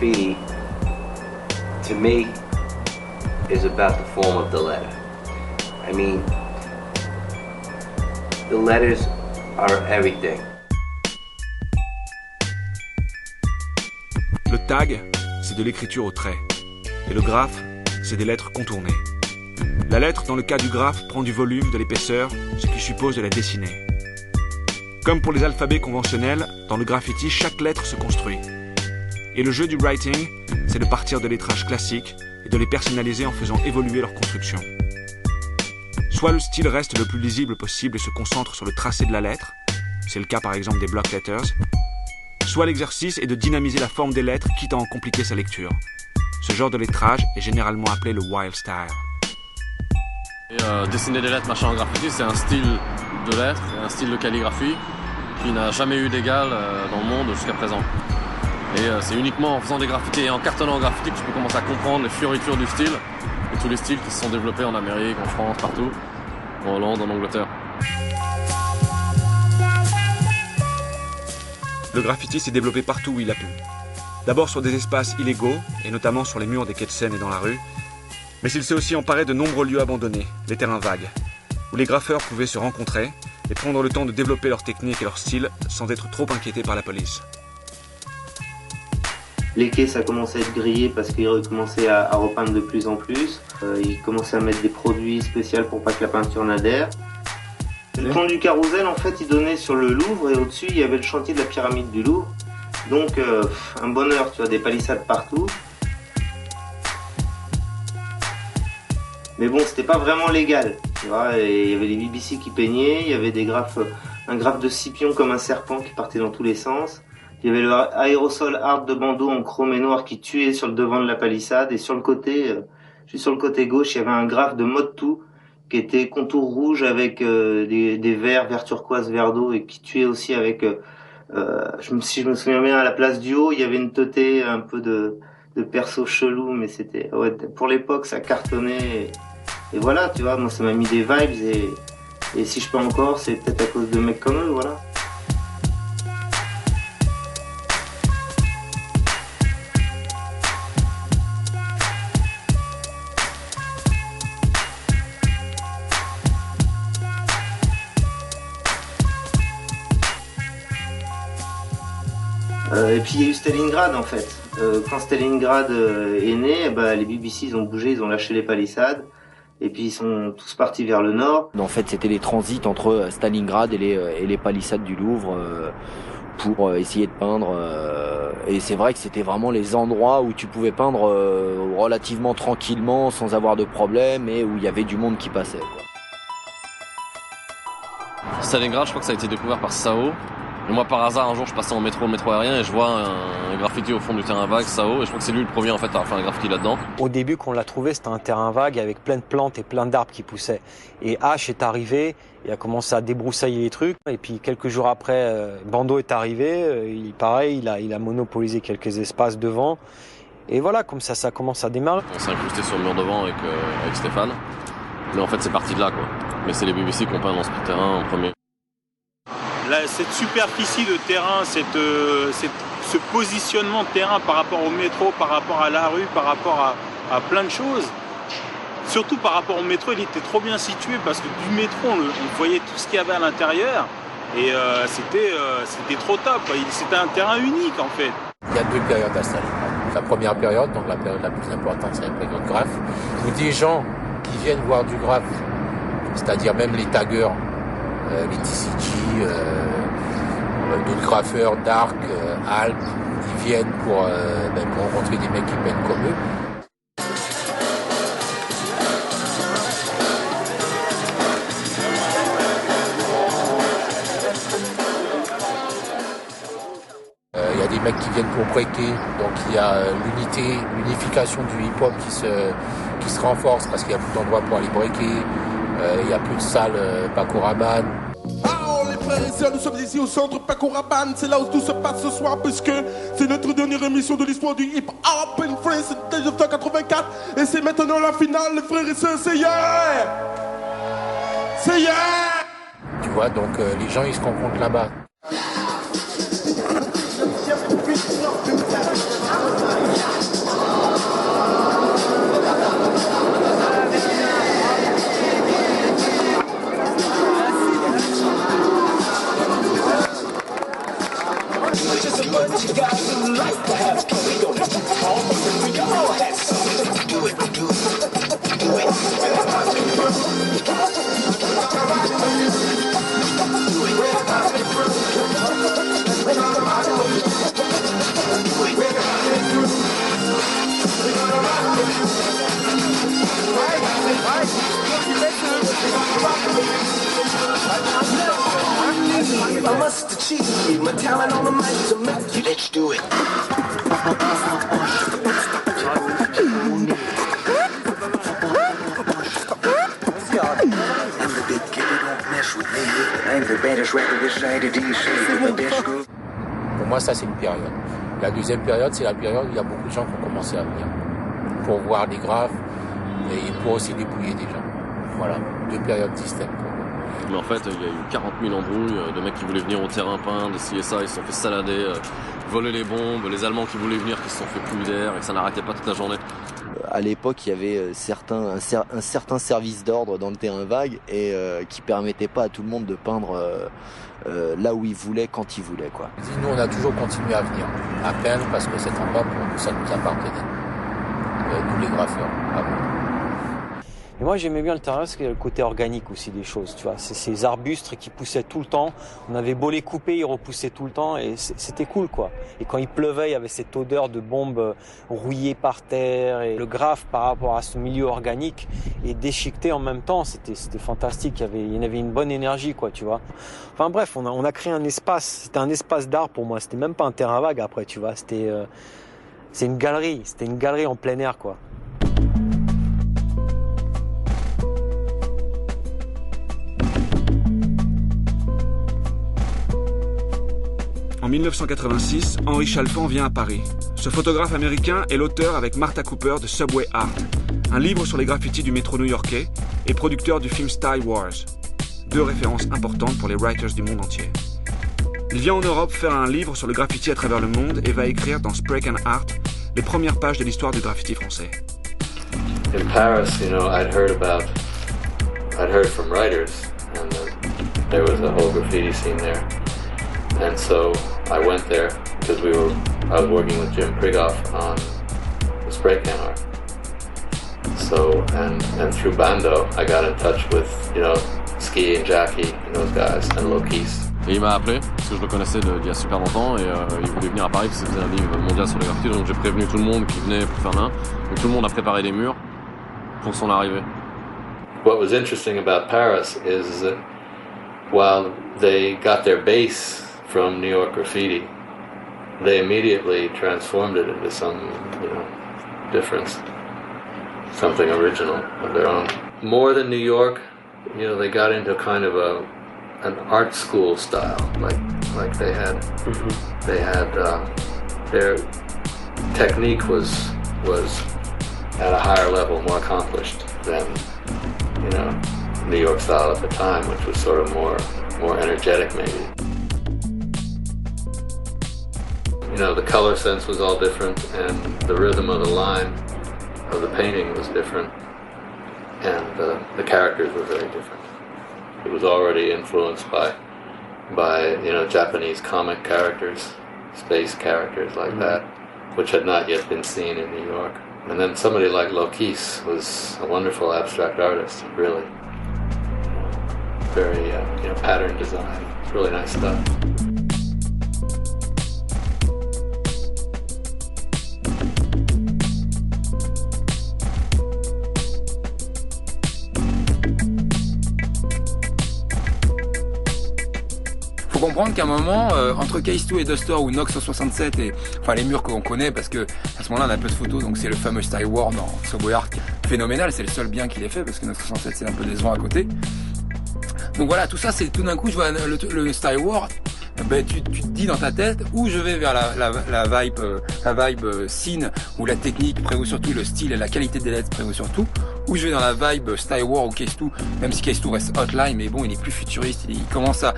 graffiti, to me, is about the form of the letter. I mean, the letters are everything. Le tag, c'est de l'écriture au trait. Et le graphe, c'est des lettres contournées. La lettre, dans le cas du graphe, prend du volume, de l'épaisseur, ce qui suppose de la dessiner. Comme pour les alphabets conventionnels, dans le graffiti, chaque lettre se construit. Et le jeu du writing, c'est de partir de lettrages classiques et de les personnaliser en faisant évoluer leur construction. Soit le style reste le plus lisible possible et se concentre sur le tracé de la lettre, c'est le cas par exemple des block letters, soit l'exercice est de dynamiser la forme des lettres, quitte à en compliquer sa lecture. Ce genre de lettrage est généralement appelé le wild style. Et dessiner des lettres machin en graffiti, c'est un style de lettres, un style de calligraphie qui n'a jamais eu d'égal dans le monde jusqu'à présent. Et c'est uniquement en faisant des graffitis et en cartonnant en graffiti que tu peux commencer à comprendre les fioritures du style et tous les styles qui se sont développés en Amérique, en France, partout, en Hollande, en Angleterre. Le graffiti s'est développé partout où il a pu. D'abord sur des espaces illégaux, et notamment sur les murs des quais de Seine et dans la rue, mais il s'est aussi emparé de nombreux lieux abandonnés, les terrains vagues, où les graffeurs pouvaient se rencontrer et prendre le temps de développer leur technique et leur style sans être trop inquiétés par la police. Les quais, ça commençait à être grillé parce qu'ils recommençaient à repeindre de plus en plus. Ils commençaient à mettre des produits spéciaux pour pas que la peinture n'adhère. Le pont du Carrousel, en fait, il donnait sur le Louvre et au-dessus, il y avait le chantier de la pyramide du Louvre. Donc, un bonheur, tu vois, des palissades partout. Mais bon, c'était pas vraiment légal, tu vois. Et il y avait les BBC qui peignaient, il y avait des graphes, un graphe de Scipion comme un serpent qui partait dans tous les sens. Il y avait le aérosol art de bandeau en chrome et noir qui tuait sur le devant de la palissade. Et sur le côté, juste sur le côté gauche, il y avait un graphe de mode tout qui était contour rouge avec des verts, vert turquoise, vert d'eau et qui tuait aussi avec, si je me souviens bien, à la place du haut, il y avait une teutée, un peu de perso chelou, mais c'était, ouais, pour l'époque, ça cartonnait. Et voilà, tu vois, moi ça m'a mis des vibes et si je peux encore, c'est peut-être à cause de mecs comme eux, voilà. Et puis il y a eu Stalingrad en fait. Quand Stalingrad est né, les BBC ils ont bougé, ils ont lâché les palissades. Et puis ils sont tous partis vers le nord. En fait c'était les transits entre Stalingrad et les palissades du Louvre pour essayer de peindre. Et c'est vrai que c'était vraiment les endroits où tu pouvais peindre relativement tranquillement, sans avoir de problème et où il y avait du monde qui passait, quoi. Stalingrad, je crois que ça a été découvert par Sao. Et moi, par hasard, un jour, je passais en métro aérien et je vois un graffiti au fond du terrain vague, Sao, et je crois que c'est lui le premier en fait à faire un graffiti là-dedans. Au début, quand on l'a trouvé, c'était un terrain vague avec plein de plantes et plein d'arbres qui poussaient. Et H est arrivé, il a commencé à débroussailler les trucs. Et puis quelques jours après, Bando est arrivé. Il a monopolisé quelques espaces devant. Et voilà, comme ça commence à démarrer. On s'est incrusté sur le mur devant avec Stéphane. Mais en fait, c'est parti de là, quoi. Mais c'est les BBC qui ont peint dans ce terrain en premier. Là, cette superficie de terrain, ce positionnement de terrain par rapport au métro, par rapport à la rue, par rapport à plein de choses. Surtout par rapport au métro, il était trop bien situé parce que du métro, on voyait tout ce qu'il y avait à l'intérieur et c'était trop top. C'était un terrain unique en fait. Il y a deux périodes à Stalingrad. La première période, donc la période la plus importante, c'est la période graphe, où des gens qui viennent voir du graphe, c'est-à-dire même les taggers, les TCG, d'autres graffeurs, Dark, Alp, ils viennent pour rencontrer des mecs qui peignent comme eux. Il y a des mecs qui viennent pour breaker, donc il y a l'unification du hip-hop qui se renforce parce qu'il y a plus d'endroits pour aller breaker. Il n'y a plus de salle Paco Rabanne. Oh les frères et sœurs, nous sommes ici au centre Paco Rabanne. C'est là où tout se passe ce soir puisque c'est notre dernière émission de l'histoire du hip-hop in France de 1984. Et c'est maintenant la finale, les frères et sœurs, c'est hier. C'est hier. Tu vois, donc les gens ils se rencontrent là-bas. bust the cheese. My talent on the mic to make you. Let's do it. Pour moi, ça, c'est une période. La deuxième période, c'est la période où il y a beaucoup de gens qui ont commencé à venir pour voir les graves et pour aussi dépouiller des gens. Voilà, deux périodes distinctes. Mais en fait, il y a eu 40 000 embrouilles de mecs qui voulaient venir au terrain peindre, ci et ça, ils se sont fait salader, voler les bombes, les Allemands qui voulaient venir qui se sont fait plumer d'air et que ça n'arrêtait pas toute la journée. À l'époque, il y avait un certain service d'ordre dans le terrain vague et qui permettait pas à tout le monde de peindre là où il voulait, quand il voulait, quoi. Nous, on a toujours continué à venir, à peindre parce que cet endroit, pour nous, ça nous appartenait. Tous les graffeurs avant. Et moi j'aimais bien le terrain parce qu'il y a le côté organique aussi des choses, tu vois. C'est ces arbustes qui poussaient tout le temps. On avait beau les couper, ils repoussaient tout le temps et c'était cool, quoi. Et quand il pleuvait, il y avait cette odeur de bombes rouillées par terre et le graphe par rapport à ce milieu organique et déchiqueté en même temps, c'était fantastique. Il y avait une bonne énergie, quoi, tu vois. Enfin bref, on a créé un espace. C'était un espace d'art pour moi. C'était même pas un terrain vague après, tu vois. C'est une galerie. C'était une galerie en plein air, quoi. En 1986, Henri Chalfant vient à Paris. Ce photographe américain est l'auteur avec Martha Cooper de Subway Art, un livre sur les graffitis du métro new-yorkais et producteur du film Style Wars. Deux références importantes pour les writers du monde entier. Il vient en Europe faire un livre sur le graffiti à travers le monde et va écrire dans Spray Can Art les premières pages de l'histoire du graffiti français. In Paris, I'd heard from writers, and there was a whole graffiti scene there. And so I went there because I was working with Jim Prigoff on the spray can art. So, and through Bando, I got in touch with, Ski and Jackie and those guys, and Lokis. Et il m'a appelé, parce que je le connaissais d'il y a super longtemps, et il voulait venir à Paris parce qu'il faisait un livre mondial sur les graffitis, donc j'ai prévenu tout le monde qui venait pour faire l'un. Donc tout le monde a préparé des murs pour son arrivée. What was interesting about Paris is that while they got their base from New York graffiti, they immediately transformed it into some, difference, something original of their own. More than New York, they got into kind of an art school style, like they had. Mm-hmm. They had their technique was at a higher level, more accomplished than New York style at the time, which was sort of more energetic maybe. The color sense was all different, and the rhythm of the line of the painting was different, and the characters were very different. It was already influenced by Japanese comic characters, space characters like that, which had not yet been seen in New York. And then somebody like Lokis was a wonderful abstract artist, really. Very, pattern design, really nice stuff. Faut comprendre qu'à un moment, entre Case 2 et Duster ou Nox 167 et les murs qu'on connaît, parce que à ce moment-là on a peu de photos, donc c'est le fameux Style War dans Subway Art, phénoménal, c'est le seul bien qu'il ait fait parce que Nox 67 c'est un peu décevant à côté. Donc voilà, tout ça, c'est tout d'un coup je vois le Style War, tu te dis dans ta tête où je vais vers la vibe scene, où la technique prévaut surtout, le style et la qualité des lettres prévaut surtout, où je vais dans la vibe Style War ou Case 2, même si Case 2 reste hotline, mais bon, il est plus futuriste, il commence à